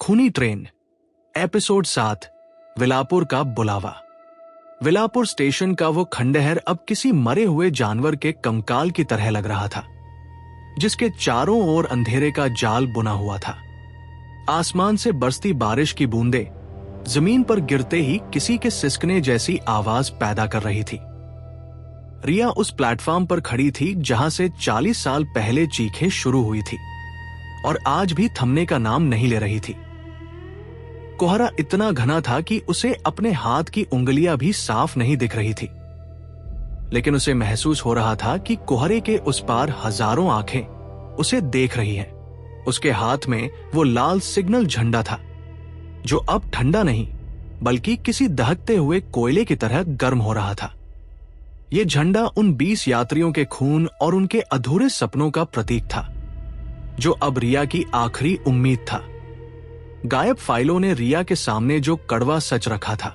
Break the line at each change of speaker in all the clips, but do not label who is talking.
खूनी train, episode 7, विलापुर का बुलावा। विलापुर स्टेशन का वो खंडहर अब किसी मरे हुए जानवर के कंकाल की तरह लग रहा था, जिसके चारों ओर अंधेरे का जाल बुना हुआ था। आसमान से बरसती बारिश की बूंदें जमीन पर गिरते ही किसी के सिसकने जैसी आवाज पैदा कर रही थी। रिया उस प्लेटफॉर्म पर खड़ी थी जहां से 40 साल पहले चीखें शुरू हुई थी और आज भी थमने का नाम नहीं ले रही थी। कोहरा इतना घना था कि उसे अपने हाथ की उंगलियां भी साफ नहीं दिख रही थी, लेकिन उसे महसूस हो रहा था कि कोहरे के उस पार हजारों आंखें उसे देख रही हैं। उसके हाथ में वो लाल सिग्नल झंडा था, जो अब ठंडा नहीं बल्कि किसी दहकते हुए कोयले की तरह गर्म हो रहा था। ये झंडा उन 20 यात्रियों के खून और उनके अधूरे सपनों का प्रतीक था, जो अब रिया की आखिरी उम्मीद था। गायब फाइलों ने रिया के सामने जो कड़वा सच रखा था,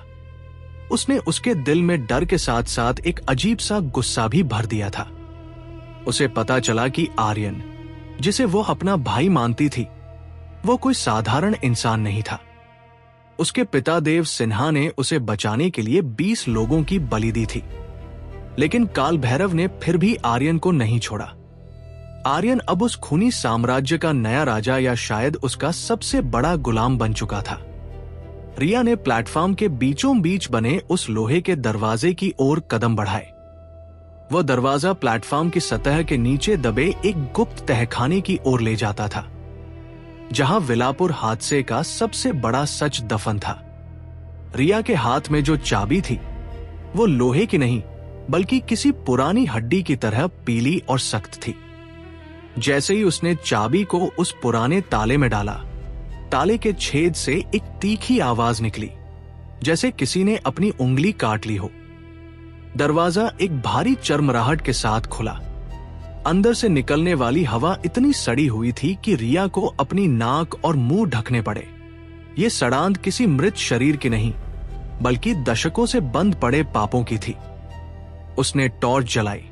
उसने उसके दिल में डर के साथ साथ एक अजीब सा गुस्सा भी भर दिया था। उसे पता चला कि आर्यन, जिसे वो अपना भाई मानती थी, वो कोई साधारण इंसान नहीं था। उसके पिता देव सिन्हा ने उसे बचाने के लिए 20 लोगों की बलि दी थी, लेकिन काल भैरव ने फिर भी आर्यन को नहीं छोड़ा। आर्यन अब उस खूनी साम्राज्य का नया राजा या शायद उसका सबसे बड़ा गुलाम बन चुका था। रिया ने प्लेटफॉर्म के बीचों बीच बने उस लोहे के दरवाजे की ओर कदम बढ़ाए। वह दरवाजा प्लेटफॉर्म की सतह के नीचे दबे एक गुप्त तहखाने की ओर ले जाता था, जहां विलापुर हादसे का सबसे बड़ा सच दफन था। रिया के हाथ में जो चाबी थी, वो लोहे की नहीं बल्कि किसी पुरानी हड्डी की तरह पीली और सख्त थी। जैसे ही उसने चाबी को उस पुराने ताले में डाला, ताले के छेद से एक तीखी आवाज निकली, जैसे किसी ने अपनी उंगली काट ली हो। दरवाजा एक भारी चरमराहट के साथ खुला। अंदर से निकलने वाली हवा इतनी सड़ी हुई थी कि रिया को अपनी नाक और मुंह ढकने पड़े। ये सड़ांध किसी मृत शरीर की नहीं बल्कि दशकों से बंद पड़े पापों की थी। उसने टॉर्च जलाई,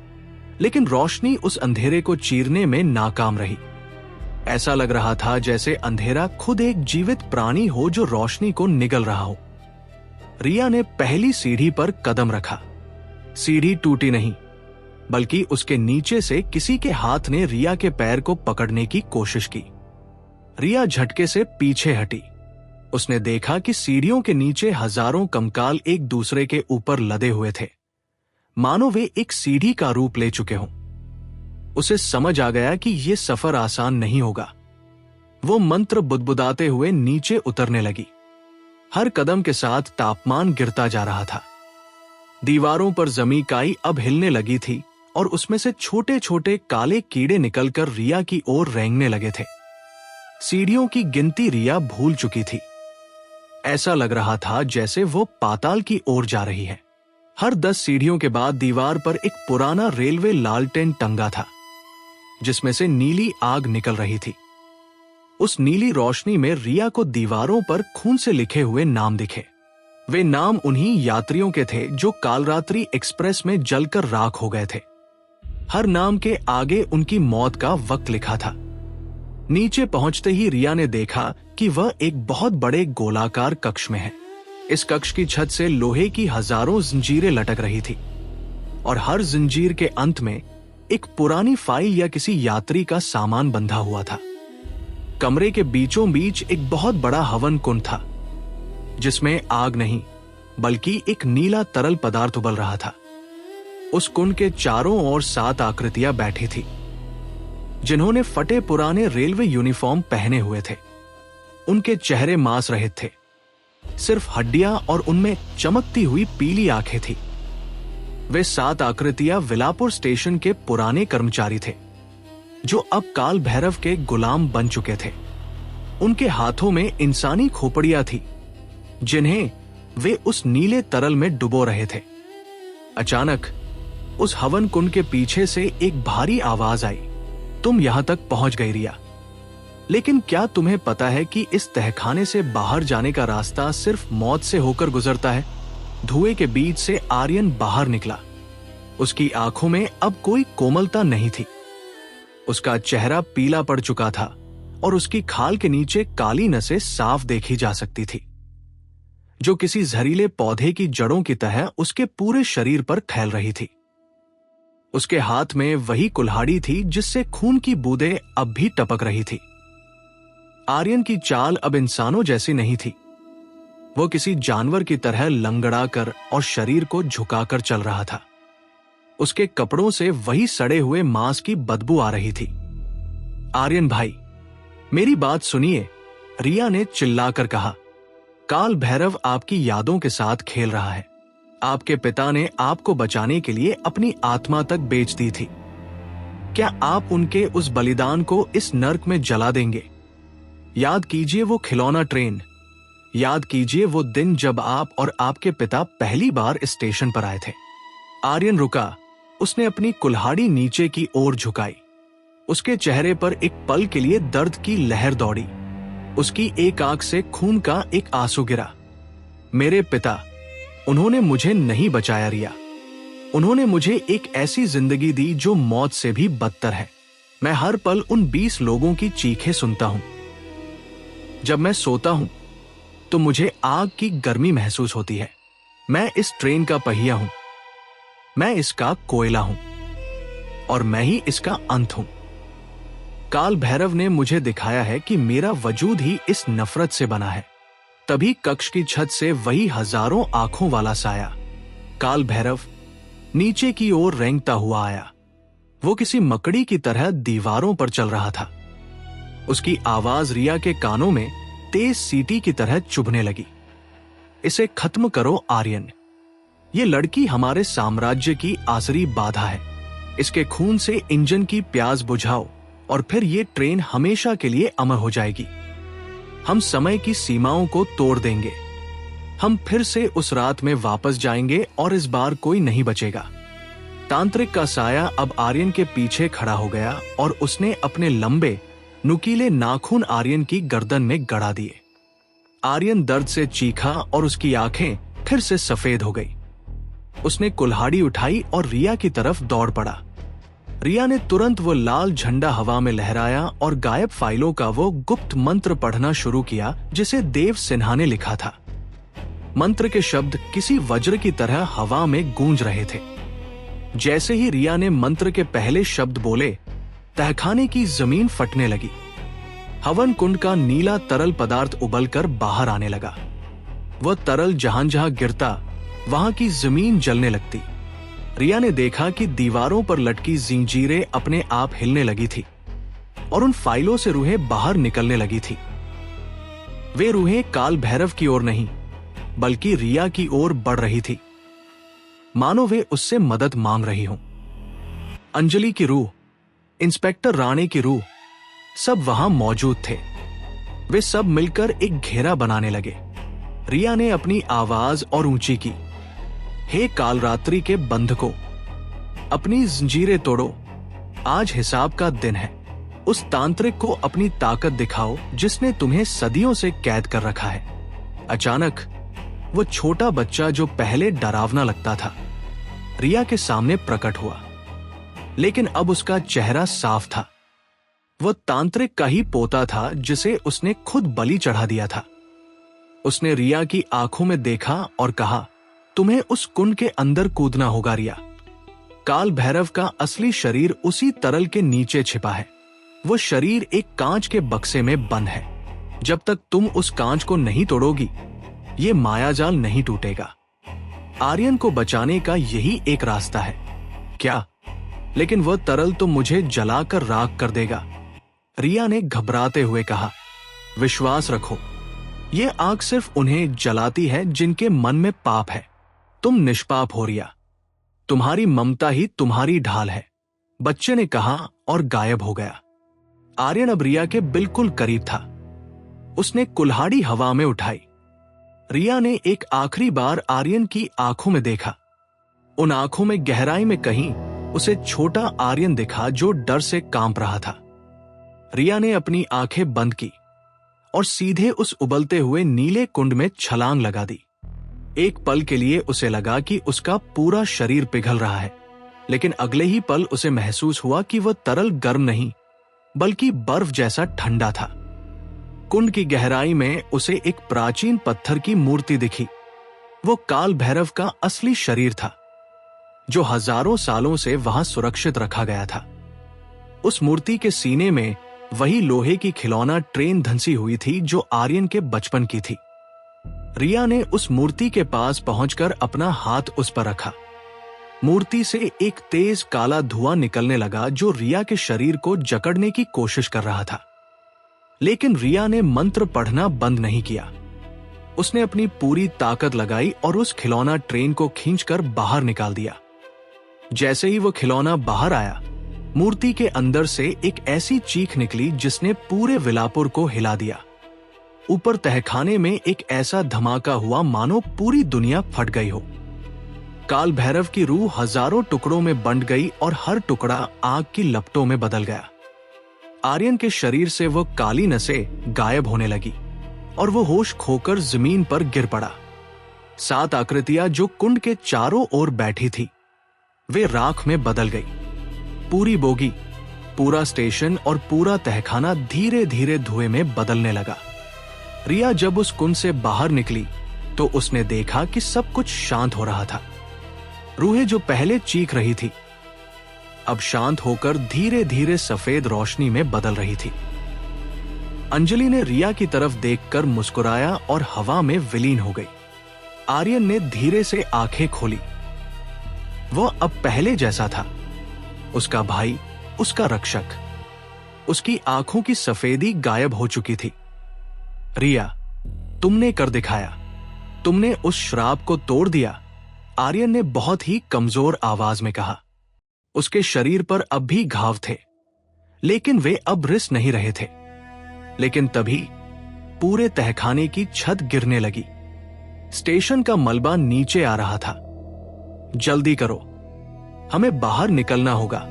लेकिन रोशनी उस अंधेरे को चीरने में नाकाम रही। ऐसा लग रहा था जैसे अंधेरा खुद एक जीवित प्राणी हो जो रोशनी को निगल रहा हो। रिया ने पहली सीढ़ी पर कदम रखा। सीढ़ी टूटी नहीं, बल्कि उसके नीचे से किसी के हाथ ने रिया के पैर को पकड़ने की कोशिश की। रिया झटके से पीछे हटी। उसने देखा कि सीढ़ियों के नीचे हजारों कंकाल एक दूसरे के ऊपर लदे हुए थे, मानो वे एक सीढ़ी का रूप ले चुके हों। उसे समझ आ गया कि यह सफर आसान नहीं होगा। वो मंत्र बुदबुदाते हुए नीचे उतरने लगी। हर कदम के साथ तापमान गिरता जा रहा था। दीवारों पर जमी काई अब हिलने लगी थी और उसमें से छोटे छोटे काले कीड़े निकलकर रिया की ओर रेंगने लगे थे। सीढ़ियों की गिनती रिया भूल चुकी थी। ऐसा लग रहा था जैसे वो पाताल की ओर जा रही है। हर 10 सीढ़ियों के बाद दीवार पर एक पुराना रेलवे लालटेन टंगा था, जिसमें से नीली आग निकल रही थी। उस नीली रोशनी में रिया को दीवारों पर खून से लिखे हुए नाम दिखे। वे नाम उन्हीं यात्रियों के थे जो कालरात्रि एक्सप्रेस में जलकर राख हो गए थे। हर नाम के आगे उनकी मौत का वक्त लिखा था। नीचे पहुंचते ही रिया ने देखा कि वह एक बहुत बड़े गोलाकार कक्ष में है। इस कक्ष की छत से लोहे की हजारों जंजीरें लटक रही थी और हर जंजीर के अंत में एक पुरानी फाइल या किसी यात्री का सामान बंधा हुआ था। कमरे के बीचों बीच एक बहुत बड़ा हवन कुंड था, जिसमें आग नहीं बल्कि एक नीला तरल पदार्थ उबल रहा था। उस कुंड के चारों ओर 7 आकृतियां बैठी थी, जिन्होंने फटे पुराने रेलवे यूनिफॉर्म पहने हुए थे। उनके चेहरे मांस रहित थे, सिर्फ हड्डियां और उनमें चमकती हुई पीली आंखें थी। वे 7 आकृतियां विलापुर स्टेशन के पुराने कर्मचारी थे, जो अब काल भैरव के गुलाम बन चुके थे। उनके हाथों में इंसानी खोपड़ियां थी, जिन्हें वे उस नीले तरल में डुबो रहे थे। अचानक उस हवन कुंड के पीछे से एक भारी आवाज आई, तुम यहां तक पहुंच गई रिया। लेकिन क्या तुम्हें पता है कि इस तहखाने से बाहर जाने का रास्ता सिर्फ मौत से होकर गुजरता है? धुएं के बीच से आर्यन बाहर निकला। उसकी आंखों में अब कोई कोमलता नहीं थी। उसका चेहरा पीला पड़ चुका था और उसकी खाल के नीचे काली नसें साफ देखी जा सकती थी, जो किसी जहरीले पौधे की जड़ों की तरह उसके पूरे शरीर पर फैल रही थी। उसके हाथ में वही कुल्हाड़ी थी जिससे खून की बूंदें अब भी टपक रही थी। आर्यन की चाल अब इंसानों जैसी नहीं थी। वो किसी जानवर की तरह लंगड़ाकर और शरीर को झुकाकर चल रहा था। उसके कपड़ों से वही सड़े हुए मांस की बदबू आ रही थी। आर्यन भाई, मेरी बात सुनिए, रिया ने चिल्लाकर कहा। काल भैरव आपकी यादों के साथ खेल रहा है। आपके पिता ने आपको बचाने के लिए अपनी आत्मा तक बेच दी थी। क्या आप उनके उस बलिदान को इस नर्क में जला देंगे? याद कीजिए वो खिलौना ट्रेन, याद कीजिए वो दिन जब आप और आपके पिता पहली बार स्टेशन पर आए थे। आर्यन रुका। उसने अपनी कुल्हाड़ी नीचे की ओर झुकाई। उसके चेहरे पर एक पल के लिए दर्द की लहर दौड़ी। उसकी एक आंख से खून का एक आंसू गिरा। मेरे पिता, उन्होंने मुझे नहीं बचाया रिया। उन्होंने मुझे एक ऐसी जिंदगी दी जो मौत से भी बदतर है। मैं हर पल उन 20 लोगों की चीखें सुनता हूं। जब मैं सोता हूं तो मुझे आग की गर्मी महसूस होती है। मैं इस ट्रेन का पहिया हूं। मैं इसका कोयला हूं और मैं ही इसका अंत हूं। काल भैरव ने मुझे दिखाया है कि मेरा वजूद ही इस नफरत से बना है। तभी कक्ष की छत से वही हजारों आंखों वाला साया, काल भैरव, नीचे की ओर रेंगता हुआ आया। वो किसी मकड़ी की तरह दीवारों पर चल रहा था। उसकी आवाज रिया के कानों में तेज सीटी की तरह चुभने लगी। इसे खत्म करो आर्यन। ये लड़की हमारे साम्राज्य की आसरी बाधा है। इसके खून से इंजन की प्यास बुझाओ और फिर ये ट्रेन हमेशा के लिए अमर हो जाएगी। हम समय की सीमाओं को तोड़ देंगे। हम फिर से उस रात में वापस जाएंगे और इस बार कोई नहीं बचेगा। तांत्रिक का साया अब आर्यन के पीछे खड़ा हो गया और उसने अपने लंबे नुकीले नाखून आर्यन की गर्दन में गड़ा दिए। आर्यन दर्द से चीखा और उसकी आंखें फिर से सफेद हो गई। उसने कुल्हाड़ी उठाई और रिया की तरफ दौड़ पड़ा। रिया ने तुरंत वो लाल झंडा हवा में लहराया और गायब फाइलों का वो गुप्त मंत्र पढ़ना शुरू किया जिसे देव सिन्हा ने लिखा था। मंत्र के शब्द किसी वज्र की तरह हवा में गूंज रहे थे। जैसे ही रिया ने मंत्र के पहले शब्द बोले, तहखाने की जमीन फटने लगी। हवन कुंड का नीला तरल पदार्थ उबलकर बाहर आने लगा। वह तरल जहां जहां गिरता वहां की जमीन जलने लगती। रिया ने देखा कि दीवारों पर लटकी जंजीरें अपने आप हिलने लगी थी और उन फाइलों से रूहें बाहर निकलने लगी थी। वे रूहें काल भैरव की ओर नहीं बल्कि रिया की ओर बढ़ रही थी, मानो वे उससे मदद मांग रही हों। अंजलि की रूह, इंस्पेक्टर राणे की रूह, सब वहां मौजूद थे। वे सब मिलकर एक घेरा बनाने लगे। रिया ने अपनी आवाज और ऊंची की, हे कालरात्रि के बंधको, अपनी जंजीरें तोड़ो। आज हिसाब का दिन है। उस तांत्रिक को अपनी ताकत दिखाओ जिसने तुम्हें सदियों से कैद कर रखा है। अचानक वो छोटा बच्चा जो पहले डरावना लगता था रिया के सामने प्रकट हुआ, लेकिन अब उसका चेहरा साफ था। वो तांत्रिक का ही पोता था जिसे उसने खुद बलि चढ़ा दिया था। उसने रिया की आंखों में देखा और कहा, तुम्हें उस कुंड के अंदर कूदना होगा रिया। काल भैरव का असली शरीर उसी तरल के नीचे छिपा है। वो शरीर एक कांच के बक्से में बंद है। जब तक तुम उस कांच को नहीं तोड़ोगी, ये मायाजाल नहीं टूटेगा। आर्यन को बचाने का यही एक रास्ता है। क्या? लेकिन वह तरल तो मुझे जलाकर राख कर देगा, रिया ने घबराते हुए कहा। विश्वास रखो, ये आग सिर्फ उन्हें जलाती है जिनके मन में पाप है। तुम निष्पाप हो रिया। तुम्हारी ममता ही तुम्हारी ढाल है, बच्चे ने कहा और गायब हो गया। आर्यन अब रिया के बिल्कुल करीब था। उसने कुल्हाड़ी हवा में उठाई। रिया ने एक आखिरी बार आर्यन की आंखों में देखा। उन आंखों में गहराई में कहीं उसे छोटा आर्यन दिखा जो डर से कांप रहा था। रिया ने अपनी आंखें बंद की और सीधे उस उबलते हुए नीले कुंड में छलांग लगा दी। एक पल के लिए उसे लगा कि उसका पूरा शरीर पिघल रहा है, लेकिन अगले ही पल उसे महसूस हुआ कि वह तरल गर्म नहीं बल्कि बर्फ जैसा ठंडा था। कुंड की गहराई में उसे एक प्राचीन पत्थर की मूर्ति दिखी। वो काल भैरव का असली शरीर था, जो हजारों सालों से वहां सुरक्षित रखा गया था। उस मूर्ति के सीने में वही लोहे की खिलौना ट्रेन धंसी हुई थी जो आर्यन के बचपन की थी। रिया ने उस मूर्ति के पास पहुंचकर अपना हाथ उस पर रखा। मूर्ति से एक तेज काला धुआं निकलने लगा जो रिया के शरीर को जकड़ने की कोशिश कर रहा था। लेकिन रिया ने मंत्र पढ़ना बंद नहीं किया। उसने अपनी पूरी ताकत लगाई और उस खिलौना ट्रेन को खींचकर बाहर निकाल दिया। जैसे ही वो खिलौना बाहर आया, मूर्ति के अंदर से एक ऐसी चीख निकली जिसने पूरे विलापुर को हिला दिया। ऊपर तहखाने में एक ऐसा धमाका हुआ मानो पूरी दुनिया फट गई हो। काल भैरव की रूह हजारों टुकड़ों में बंट गई और हर टुकड़ा आग की लपटों में बदल गया। आर्यन के शरीर से वो काली नसें गायब होने लगी और वो होश खोकर जमीन पर गिर पड़ा। 7 आकृतियां जो कुंड के चारों ओर बैठी थी, वे राख में बदल गई। पूरी बोगी, पूरा स्टेशन और पूरा तहखाना धीरे धीरे धुएं में बदलने लगा। रिया जब उस कुंड से बाहर निकली तो उसने देखा कि सब कुछ शांत हो रहा था। रूहें जो पहले चीख रही थी, अब शांत होकर धीरे धीरे सफेद रोशनी में बदल रही थी। अंजलि ने रिया की तरफ देखकर मुस्कुराया और हवा में विलीन हो गई। आर्यन ने धीरे से आंखें खोली। वह अब पहले जैसा था, उसका भाई, उसका रक्षक। उसकी आंखों की सफेदी गायब हो चुकी थी। रिया, तुमने कर दिखाया, तुमने उस श्राप को तोड़ दिया, आर्यन ने बहुत ही कमजोर आवाज में कहा। उसके शरीर पर अब भी घाव थे, लेकिन वे अब रिस नहीं रहे थे। लेकिन तभी पूरे तहखाने की छत गिरने लगी। स्टेशन का मलबा नीचे आ रहा था। जल्दी करो, हमें बाहर निकलना होगा।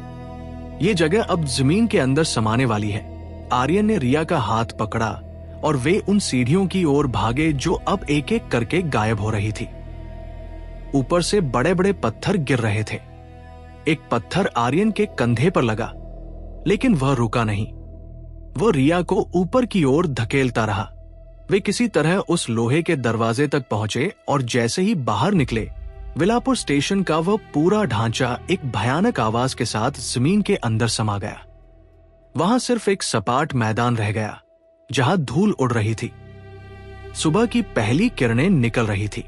ये जगह अब जमीन के अंदर समाने वाली है। आर्यन ने रिया का हाथ पकड़ा और वे उन सीढ़ियों की ओर भागे जो अब एक एक करके गायब हो रही थी। ऊपर से बड़े बड़े पत्थर गिर रहे थे। एक पत्थर आर्यन के कंधे पर लगा, लेकिन वह रुका नहीं। वो रिया को ऊपर की ओर धकेलता रहा। वे किसी तरह उस लोहे के दरवाजे तक पहुंचे और जैसे ही बाहर निकले, विलापुर स्टेशन का वह पूरा ढांचा एक भयानक आवाज के साथ जमीन के अंदर समा गया। वहां सिर्फ एक सपाट मैदान रह गया जहां धूल उड़ रही थी। सुबह की पहली किरणें निकल रही थी।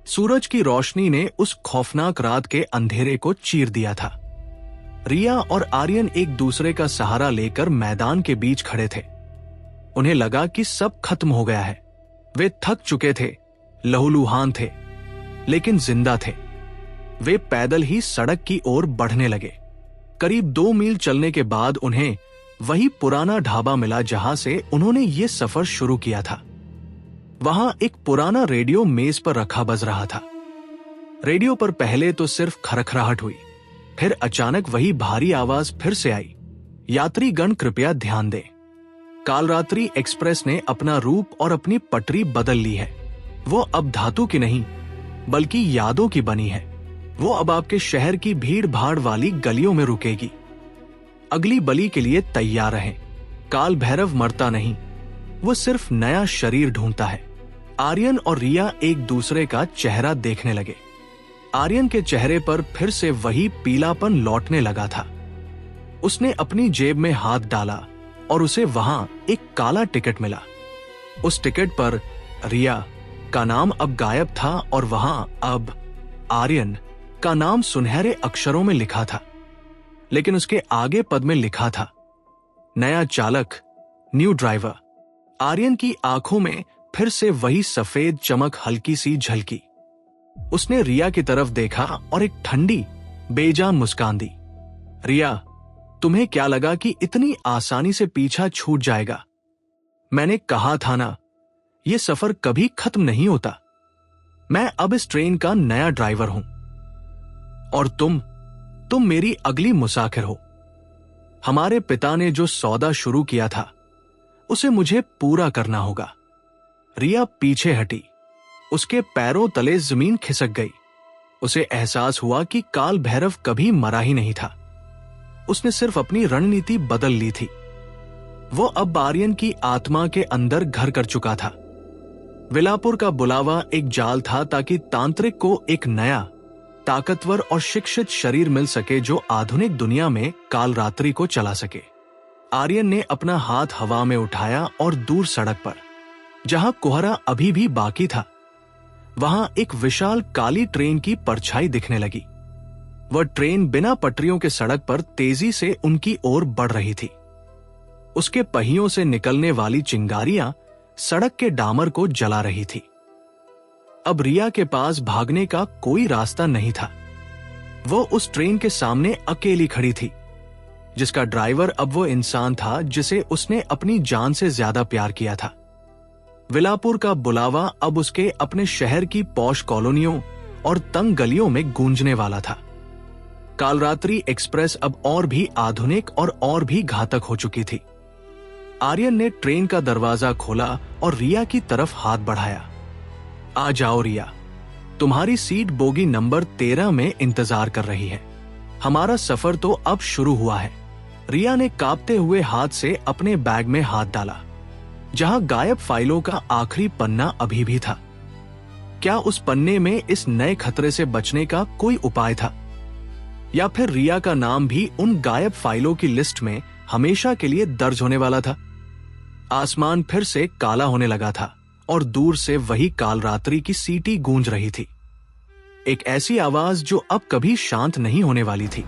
सूरज की रोशनी ने उस खौफनाक रात के अंधेरे को चीर दिया था। रिया और आर्यन एक दूसरे का सहारा लेकर मैदान के बीच खड़े थे। उन्हें लगा कि सब खत्म हो गया है। वे थक चुके थे, लहूलुहान थे, लेकिन जिंदा थे। वे पैदल ही सड़क की ओर बढ़ने लगे। करीब 2 मील चलने के बाद उन्हें वही पुराना ढाबा मिला जहां से उन्होंने ये सफर शुरू किया था। वहां एक पुराना रेडियो मेज पर रखा बज रहा था। रेडियो पर पहले तो सिर्फ खरखराहट हुई, फिर अचानक वही भारी आवाज फिर से आई। यात्रीगण कृपया ध्यान दें, कालरात्रि एक्सप्रेस ने अपना रूप और अपनी पटरी बदल ली है। वो अब धातु की नहीं, बल्कि यादों की बनी है। वो अब आपके शहर की भीड़ भाड़ वाली गलियों में रुकेगी। अगली बलि के लिए तैयार रहें। काल भैरव मरता नहीं, वो सिर्फ नया शरीर ढूंढता है। आर्यन और रिया एक दूसरे का चेहरा देखने लगे। आर्यन के चेहरे पर फिर से वही पीलापन लौटने लगा था। उसने अपनी जेब में हाथ डाला और उसे वहां एक काला टिकट मिला। उस टिकट पर रिया का नाम अब गायब था और वहां अब आर्यन का नाम सुनहरे अक्षरों में लिखा था। लेकिन उसके आगे पद में लिखा था, नया चालक, न्यू ड्राइवर। आर्यन की आंखों में फिर से वही सफेद चमक हल्की सी झलकी। उसने रिया की तरफ देखा और एक ठंडी, बेजान मुस्कान दी। रिया, तुम्हें क्या लगा कि इतनी आसानी से पीछा छूट जाएगा? मैंने कहा था ना, यह सफर कभी खत्म नहीं होता। मैं अब इस ट्रेन का नया ड्राइवर हूं और तुम मेरी अगली मुसाफिर हो। हमारे पिता ने जो सौदा शुरू किया था उसे मुझे पूरा करना होगा। रिया पीछे हटी। उसके पैरों तले जमीन खिसक गई। उसे एहसास हुआ कि काल भैरव कभी मरा ही नहीं था। उसने सिर्फ अपनी रणनीति बदल ली थी। वो अब आर्यन की आत्मा के अंदर घर कर चुका था। विलापुर का बुलावा एक जाल था ताकि तांत्रिक को एक नया, ताकतवर और शिक्षित शरीर मिल सके जो आधुनिक दुनिया में कालरात्रि को चला सके। आर्यन ने अपना हाथ हवा में उठाया और दूर सड़क पर, जहां कोहरा अभी भी बाकी था, वहां एक विशाल काली ट्रेन की परछाई दिखने लगी। वह ट्रेन बिना पटरियों के सड़क पर तेजी से उनकी ओर बढ़ रही थी। उसके पहियों से निकलने वाली चिंगारियां सड़क के डामर को जला रही थी। अब रिया के पास भागने का कोई रास्ता नहीं था। वो उस ट्रेन के सामने अकेली खड़ी थी, जिसका ड्राइवर अब वो इंसान था जिसे उसने अपनी जान से ज्यादा प्यार किया था। विलापुर का बुलावा अब उसके अपने शहर की पॉश कॉलोनियों और तंग गलियों में गूंजने वाला था। कालरात्रि एक्सप्रेस अब और भी आधुनिक और भी घातक हो चुकी थी। आर्यन ने ट्रेन का दरवाजा खोला और रिया की तरफ हाथ बढ़ाया। आ जाओ रिया, तुम्हारी सीट बोगी नंबर 13 में इंतजार कर रही है। हमारा सफर तो अब शुरू हुआ है। रिया ने कांपते हुए हाथ से अपने बैग में हाथ डाला, जहां गायब फाइलों का आखिरी पन्ना अभी भी था। क्या उस पन्ने में इस नए खतरे से बचने का कोई उपाय था, या फिर रिया का नाम भी उन गायब फाइलों की लिस्ट में हमेशा के लिए दर्ज होने वाला था? आसमान फिर से काला होने लगा था और दूर से वही कालरात्रि की सीटी गूंज रही थी, एक ऐसी आवाज जो अब कभी शांत नहीं होने वाली थी।